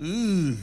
Ooh.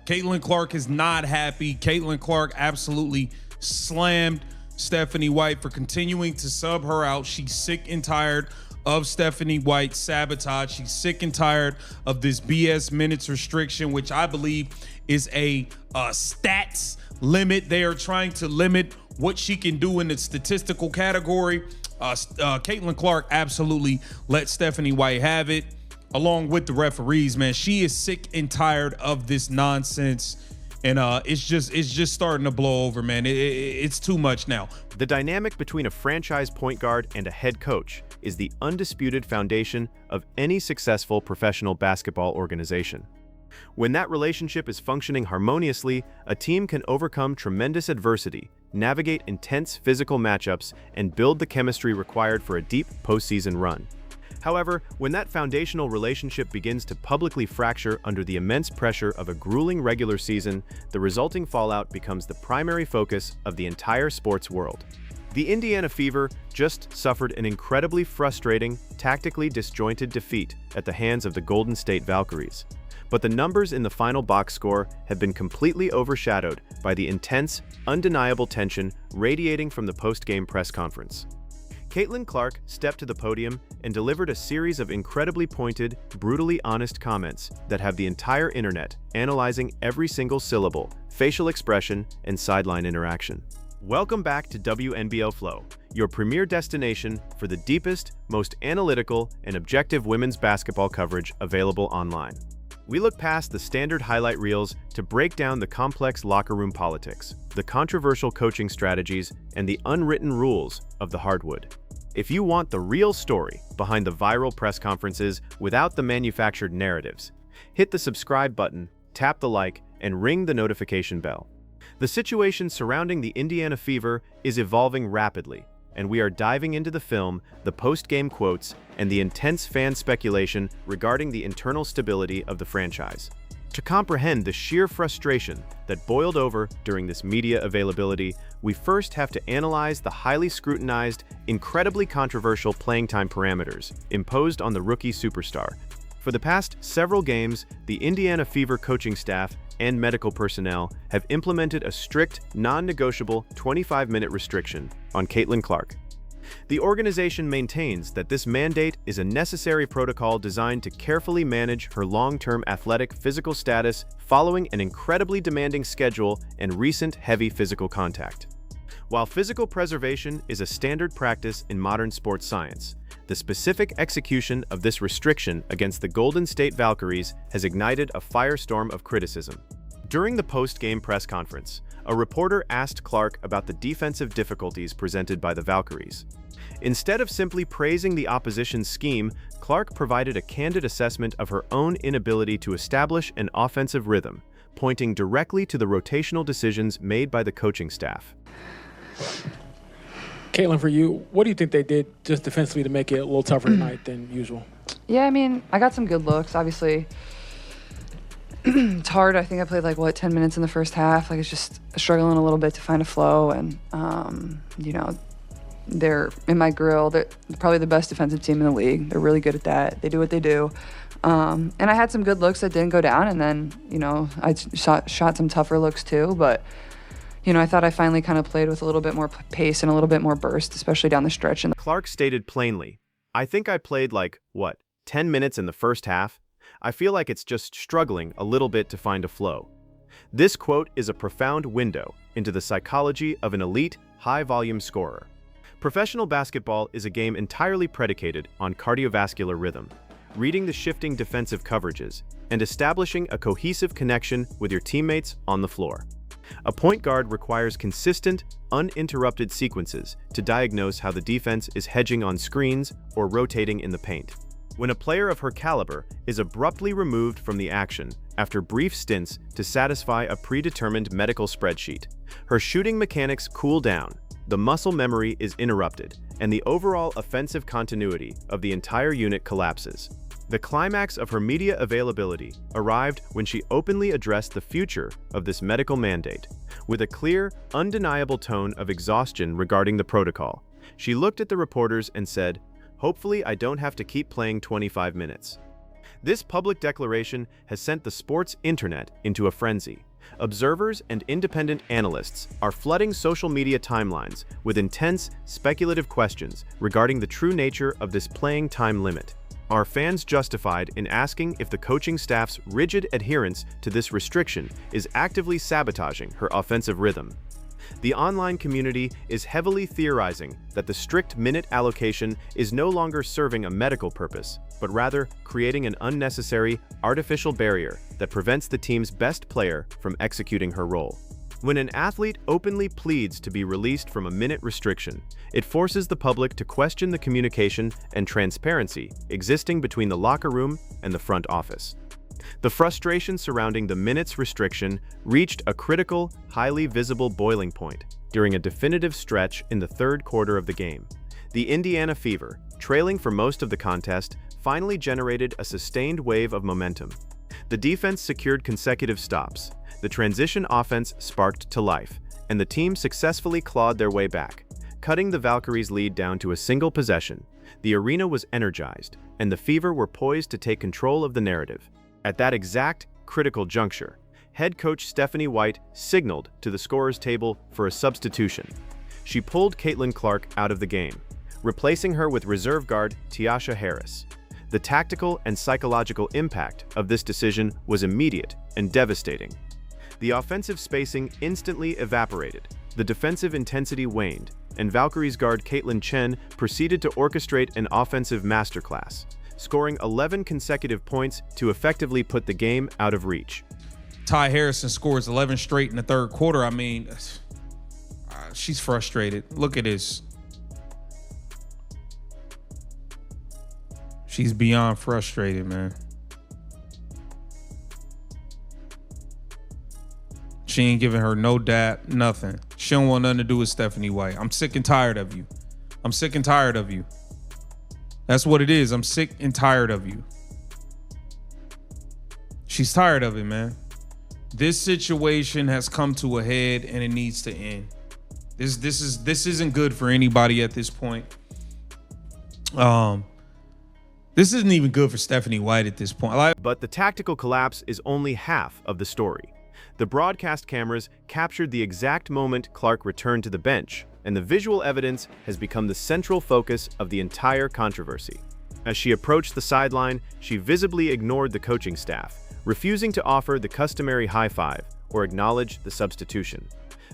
Caitlin Clark is not happy. Caitlin Clark absolutely slammed Stephanie White for continuing to sub her out. She's sick and tired of Stephanie White's sabotage. She's sick and tired of this BS minutes restriction, which I believe is a stats limit. They are trying to limit what she can do in the statistical category. Caitlin Clark absolutely let Stephanie White have it, along with the referees, man. She is sick and tired of this nonsense. And it's just starting to blow over, man. It's too much now. The dynamic between a franchise point guard and a head coach is the undisputed foundation of any successful professional basketball organization. When that relationship is functioning harmoniously, a team can overcome tremendous adversity, navigate intense physical matchups, and build the chemistry required for a deep postseason run. However, when that foundational relationship begins to publicly fracture under the immense pressure of a grueling regular season, the resulting fallout becomes the primary focus of the entire sports world. The Indiana Fever just suffered an incredibly frustrating, tactically disjointed defeat at the hands of the Golden State Valkyries. But the numbers in the final box score have been completely overshadowed by the intense, undeniable tension radiating from the post-game press conference. Caitlin Clark stepped to the podium and delivered a series of incredibly pointed, brutally honest comments that have the entire internet analyzing every single syllable, facial expression, and sideline interaction. Welcome back to WNBA Flow, your premier destination for the deepest, most analytical, and objective women's basketball coverage available online. We look past the standard highlight reels to break down the complex locker room politics, the controversial coaching strategies, and the unwritten rules of the hardwood. If you want the real story behind the viral press conferences without the manufactured narratives, hit the subscribe button, tap the like, and ring the notification bell. The situation surrounding the Indiana Fever is evolving rapidly, and we are diving into the film, the post-game quotes, and the intense fan speculation regarding the internal stability of the franchise. To comprehend the sheer frustration that boiled over during this media availability, we first have to analyze the highly scrutinized, incredibly controversial playing time parameters imposed on the rookie superstar. For the past several games, the Indiana Fever coaching staff and medical personnel have implemented a strict, non-negotiable 25-minute restriction on Caitlin Clark. The organization maintains that this mandate is a necessary protocol designed to carefully manage her long-term athletic physical status following an incredibly demanding schedule and recent heavy physical contact. While physical preservation is a standard practice in modern sports science, the specific execution of this restriction against the Golden State Valkyries has ignited a firestorm of criticism. During the post-game press conference, a reporter asked Clark about the defensive difficulties presented by the Valkyries. Instead of simply praising the opposition's scheme, Clark provided a candid assessment of her own inability to establish an offensive rhythm, pointing directly to the rotational decisions made by the coaching staff. Caitlin, for you, what do you think they did just defensively to make it a little tougher tonight than usual? Yeah, I mean, I got some good looks. Obviously, it's hard. I think I played 10 minutes in the first half. It's just struggling a little bit to find a flow. And, they're in my grill. They're probably the best defensive team in the league. They're really good at that. They do what they do. And I had some good looks that didn't go down. And then, I shot some tougher looks too. But, I thought I finally kind of played with a little bit more pace and a little bit more burst, especially down the stretch. Clark stated plainly, "I think I played 10 minutes in the first half. I feel like it's just struggling a little bit to find a flow." This quote is a profound window into the psychology of an elite, high-volume scorer. Professional basketball is a game entirely predicated on cardiovascular rhythm, reading the shifting defensive coverages, and establishing a cohesive connection with your teammates on the floor. A point guard requires consistent, uninterrupted sequences to diagnose how the defense is hedging on screens or rotating in the paint. When a player of her caliber is abruptly removed from the action after brief stints to satisfy a predetermined medical spreadsheet, her shooting mechanics cool down, the muscle memory is interrupted, and the overall offensive continuity of the entire unit collapses. The climax of her media availability arrived when she openly addressed the future of this medical mandate. With a clear, undeniable tone of exhaustion regarding the protocol, she looked at the reporters and said, "Hopefully I don't have to keep playing 25 minutes." This public declaration has sent the sports internet into a frenzy. Observers and independent analysts are flooding social media timelines with intense, speculative questions regarding the true nature of this playing time limit. Are fans justified in asking if the coaching staff's rigid adherence to this restriction is actively sabotaging her offensive rhythm? The online community is heavily theorizing that the strict minute allocation is no longer serving a medical purpose, but rather creating an unnecessary, artificial barrier that prevents the team's best player from executing her role. When an athlete openly pleads to be released from a minute restriction, it forces the public to question the communication and transparency existing between the locker room and the front office. The frustration surrounding the minutes restriction reached a critical, highly visible boiling point during a definitive stretch in the third quarter of the game. The Indiana Fever, trailing for most of the contest, finally generated a sustained wave of momentum. The defense secured consecutive stops, the transition offense sparked to life, and the team successfully clawed their way back, cutting the Valkyries' lead down to a single possession. The arena was energized, and the Fever were poised to take control of the narrative. At that exact, critical juncture, head coach Stephanie White signaled to the scorer's table for a substitution. She pulled Caitlin Clark out of the game, replacing her with reserve guard Tiasha Harris. The tactical and psychological impact of this decision was immediate and devastating. The offensive spacing instantly evaporated, the defensive intensity waned, and Valkyries guard Caitlin Chen proceeded to orchestrate an offensive masterclass, scoring 11 consecutive points to effectively put the game out of reach. Ty Harrison scores 11 straight in the third quarter. I mean, she's frustrated. Look at this. She's beyond frustrated, man. She ain't giving her no dap, nothing. She don't want nothing to do with Stephanie White. I'm sick and tired of you. I'm sick and tired of you. That's what it is. I'm sick and tired of you. She's tired of it, man. This situation has come to a head and it needs to end. This isn't good for anybody at this point. This isn't even good for Stephanie White at this point. But the tactical collapse is only half of the story. The broadcast cameras captured the exact moment Clark returned to the bench, and the visual evidence has become the central focus of the entire controversy. As she approached the sideline, she visibly ignored the coaching staff, refusing to offer the customary high five or acknowledge the substitution.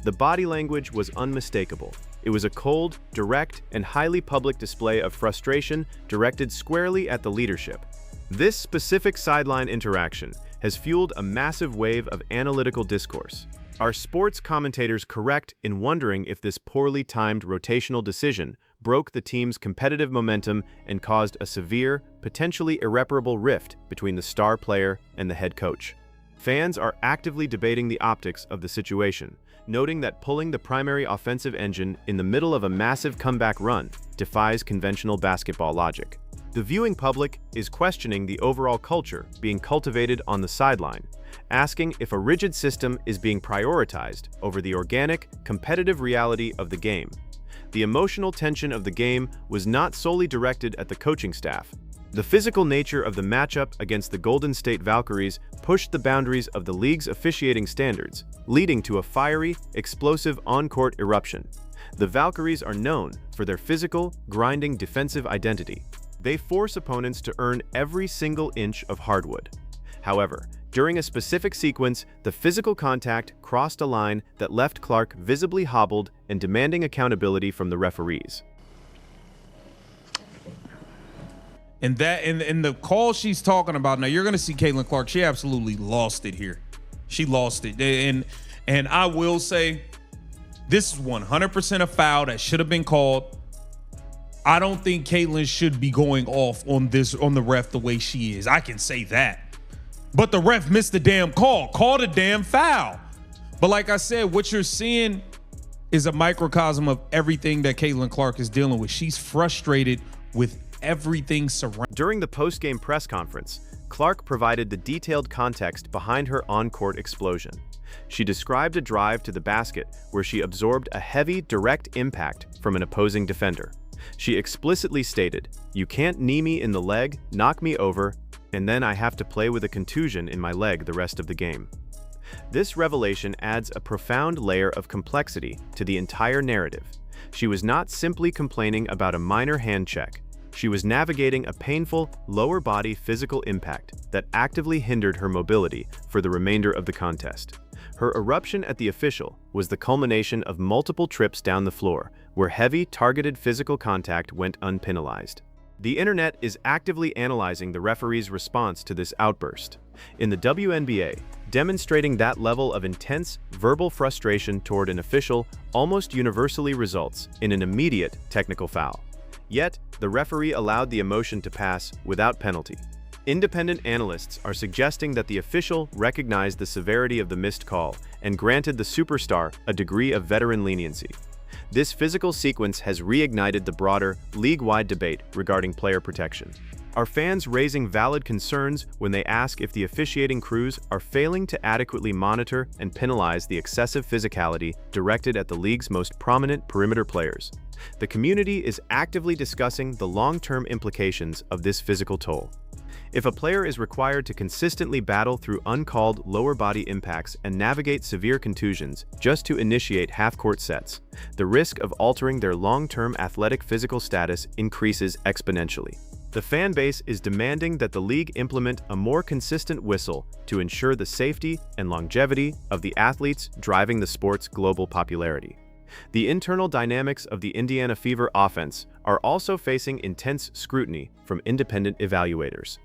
The body language was unmistakable. It was a cold, direct, and highly public display of frustration directed squarely at the leadership. This specific sideline interaction has fueled a massive wave of analytical discourse. Are sports commentators correct in wondering if this poorly timed rotational decision broke the team's competitive momentum and caused a severe, potentially irreparable rift between the star player and the head coach? Fans are actively debating the optics of the situation, noting that pulling the primary offensive engine in the middle of a massive comeback run defies conventional basketball logic. The viewing public is questioning the overall culture being cultivated on the sideline, asking if a rigid system is being prioritized over the organic, competitive reality of the game. The emotional tension of the game was not solely directed at the coaching staff. The physical nature of the matchup against the Golden State Valkyries pushed the boundaries of the league's officiating standards, leading to a fiery, explosive on-court eruption. The Valkyries are known for their physical, grinding defensive identity. They force opponents to earn every single inch of hardwood. However, during a specific sequence, the physical contact crossed a line that left Clark visibly hobbled and demanding accountability from the referees. And that in the call she's talking about, now you're going to see Caitlin Clark. She absolutely lost it here. She lost it. And I will say, this is 100% a foul that should have been called. I don't think Caitlin should be going off on the ref the way she is. I can say that. But the ref missed the damn call. Called a damn foul. But like I said, what you're seeing is a microcosm of everything that Caitlin Clark is dealing with. She's frustrated with everything surrounding. During the post-game press conference, Clark provided the detailed context behind her on-court explosion. She described a drive to the basket where she absorbed a heavy, direct impact from an opposing defender. She explicitly stated, "You can't knee me in the leg, knock me over, and then I have to play with a contusion in my leg the rest of the game. This revelation adds a profound layer of complexity to the entire narrative. She was not simply complaining about a minor hand check. She was navigating a painful, lower body physical impact that actively hindered her mobility for the remainder of the contest. Her eruption at the official was the culmination of multiple trips down the floor, where heavy, targeted physical contact went unpenalized. The internet is actively analyzing the referee's response to this outburst. In the WNBA, demonstrating that level of intense, verbal frustration toward an official almost universally results in an immediate technical foul. Yet, the referee allowed the emotion to pass without penalty. Independent analysts are suggesting that the official recognized the severity of the missed call and granted the superstar a degree of veteran leniency. This physical sequence has reignited the broader, league-wide debate regarding player protection. Are fans raising valid concerns when they ask if the officiating crews are failing to adequately monitor and penalize the excessive physicality directed at the league's most prominent perimeter players? The community is actively discussing the long-term implications of this physical toll. If a player is required to consistently battle through uncalled lower body impacts and navigate severe contusions just to initiate half-court sets, the risk of altering their long-term athletic physical status increases exponentially. The fan base is demanding that the league implement a more consistent whistle to ensure the safety and longevity of the athletes driving the sport's global popularity. The internal dynamics of the Indiana Fever offense are also facing intense scrutiny from independent evaluators.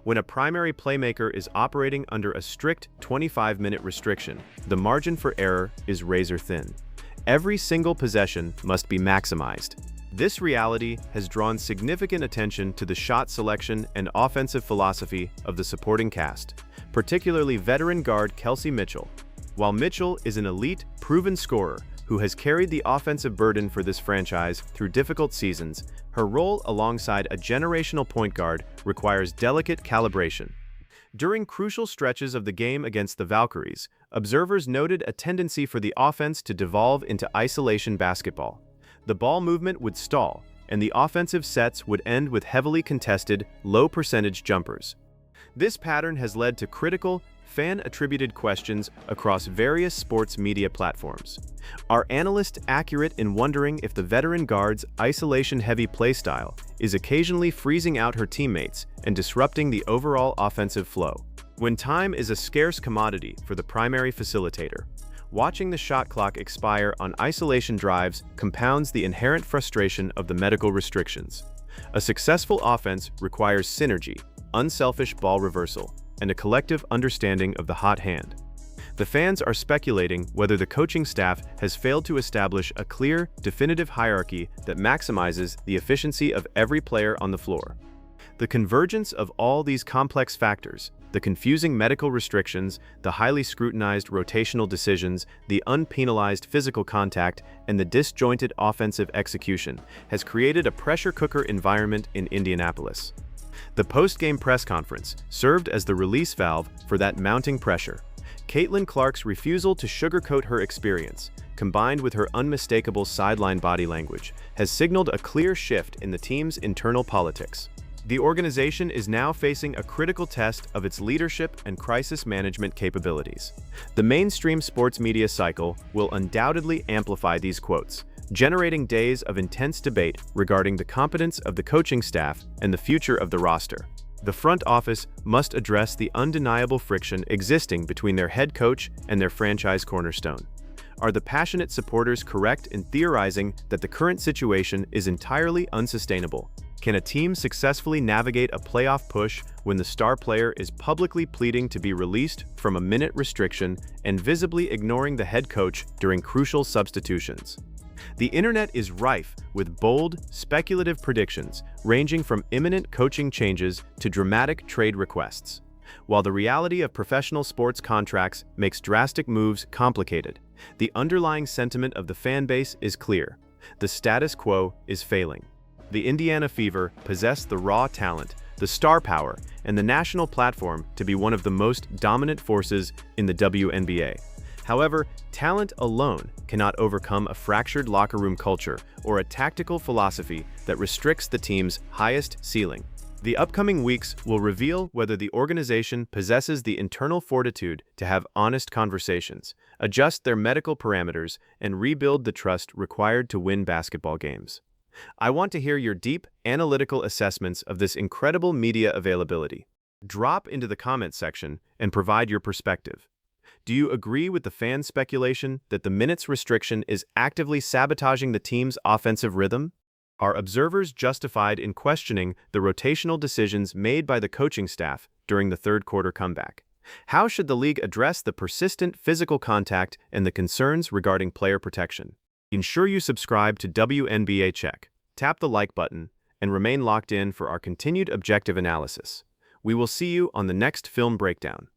When a primary playmaker is operating under a strict 25-minute restriction, the margin for error is razor thin. Every single possession must be maximized. This reality has drawn significant attention to the shot selection and offensive philosophy of the supporting cast, particularly veteran guard Kelsey Mitchell. While Mitchell is an elite, proven scorer who has carried the offensive burden for this franchise through difficult seasons, her role alongside a generational point guard requires delicate calibration. During crucial stretches of the game against the Valkyries, observers noted a tendency for the offense to devolve into isolation basketball. The ball movement would stall, and the offensive sets would end with heavily contested, low-percentage jumpers. This pattern has led to critical, fan-attributed questions across various sports media platforms. Are analysts accurate in wondering if the veteran guard's isolation-heavy playstyle is occasionally freezing out her teammates and disrupting the overall offensive flow? When time is a scarce commodity for the primary facilitator, watching the shot clock expire on isolation drives compounds the inherent frustration of the medical restrictions. A successful offense requires synergy, unselfish ball reversal, and a collective understanding of the hot hand. The fans are speculating whether the coaching staff has failed to establish a clear, definitive hierarchy that maximizes the efficiency of every player on the floor. The convergence of all these complex factors, the confusing medical restrictions, the highly scrutinized rotational decisions, the unpenalized physical contact, and the disjointed offensive execution, has created a pressure cooker environment in Indianapolis. The post-game press conference served as the release valve for that mounting pressure. Caitlin Clark's refusal to sugarcoat her experience, combined with her unmistakable sideline body language, has signaled a clear shift in the team's internal politics. The organization is now facing a critical test of its leadership and crisis management capabilities. The mainstream sports media cycle will undoubtedly amplify these quotes, generating days of intense debate regarding the competence of the coaching staff and the future of the roster. The front office must address the undeniable friction existing between their head coach and their franchise cornerstone. Are the passionate supporters correct in theorizing that the current situation is entirely unsustainable? Can a team successfully navigate a playoff push when the star player is publicly pleading to be released from a minute restriction and visibly ignoring the head coach during crucial substitutions? The internet is rife with bold, speculative predictions ranging from imminent coaching changes to dramatic trade requests. While the reality of professional sports contracts makes drastic moves complicated, the underlying sentiment of the fan base is clear. The status quo is failing. The Indiana Fever possess the raw talent, the star power, and the national platform to be one of the most dominant forces in the WNBA. However, talent alone cannot overcome a fractured locker room culture or a tactical philosophy that restricts the team's highest ceiling. The upcoming weeks will reveal whether the organization possesses the internal fortitude to have honest conversations, adjust their medical parameters, and rebuild the trust required to win basketball games. I want to hear your deep, analytical assessments of this incredible media availability. Drop into the comments section and provide your perspective. Do you agree with the fan speculation that the minutes restriction is actively sabotaging the team's offensive rhythm? Are observers justified in questioning the rotational decisions made by the coaching staff during the third quarter comeback? How should the league address the persistent physical contact and the concerns regarding player protection? Ensure you subscribe to WNBA Check, tap the like button, and remain locked in for our continued objective analysis. We will see you on the next film breakdown.